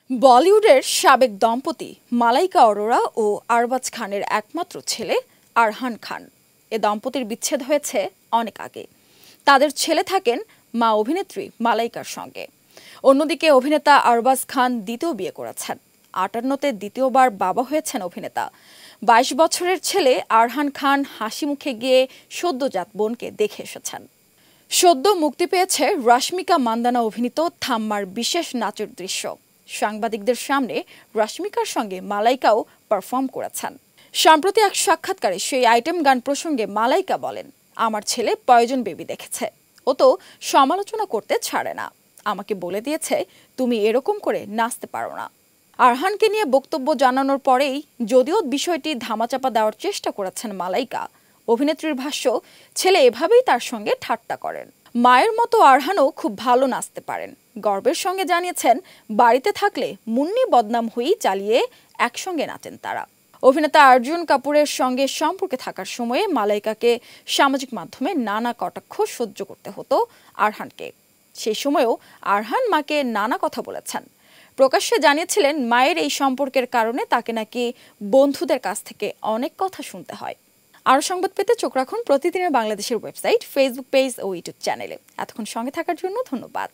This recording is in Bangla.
বলিউডের সাবেক দম্পতি মালাইকা অরোরা ও আরবাজ খানের একমাত্র ছেলে আরহান খান। এ দম্পতির বিচ্ছেদ হয়েছে অনেক আগে। তাদের ছেলে থাকেন মা অভিনেত্রী মালাইকার সঙ্গে। অন্যদিকে অভিনেতা আরবাজ খান দ্বিতীয় বিয়ে করেছেন। ৫৮-তে দ্বিতীয়বার বাবা হয়েছেন অভিনেতা। ২২ বছরের ছেলে আরহান খান হাসি মুখে গিয়ে সদ্যজাত বোনকে দেখে এসেছেন। সদ্য মুক্তি পেয়েছে রশ্মিকা মান্দানা অভিনীত থাম্মার বিশেষ নাচের দৃশ্য। সাংবাদিকদের সামনে রশ্মিকার সঙ্গে মালাইকাও পারফর্ম করেছেন। সম্প্রতি এক সাক্ষাৎকারে সেই আইটেম গান প্রসঙ্গে মালাইকা বলেন, আমার ছেলে পয়জন বেবি দেখেছে, ও তো সমালোচনা করতে ছাড়ে না। আমাকে বলে দিয়েছে তুমি এরকম করে নাচতে পারো না। আরহানকে নিয়ে বক্তব্য জানানোর পরেই যদিও বিষয়টি ধামাচাপা দেওয়ার চেষ্টা করেছেন মালাইকা, অভিনেত্রীর ভাষ্য, ছেলে এভাবেই তার সঙ্গে ঠাট্টা করেন। মায়ের মতো আরহানও খুব ভালো নাচতে পারেন। গর্বের সঙ্গে জানিয়েছেন, বাড়িতে থাকলে মুন্নি বদনাম হয়েই চালিয়ে একসঙ্গে নাচেন তারা। অভিনেতা অর্জুন কাপুরের সঙ্গে সম্পর্কে থাকার সময়ে মালাইকাকে সামাজিক মাধ্যমে নানা কটাক্ষ সহ্য করতে হতো আরহানকে। সেই সময়েও আরহান মাকে নানা কথা বলেছেন। প্রকাশ্যে জানিয়েছিলেন, মায়ের এই সম্পর্কের কারণে তাকে নাকি বন্ধুদের কাছ থেকে অনেক কথা শুনতে হয়। আরও সংবাদ পেতে চোখ রাখুন প্রতিদিনের বাংলাদেশের ওয়েবসাইট, ফেসবুক পেজ ও ইউটিউব চ্যানেলে। এতক্ষণ সঙ্গে থাকার জন্য ধন্যবাদ।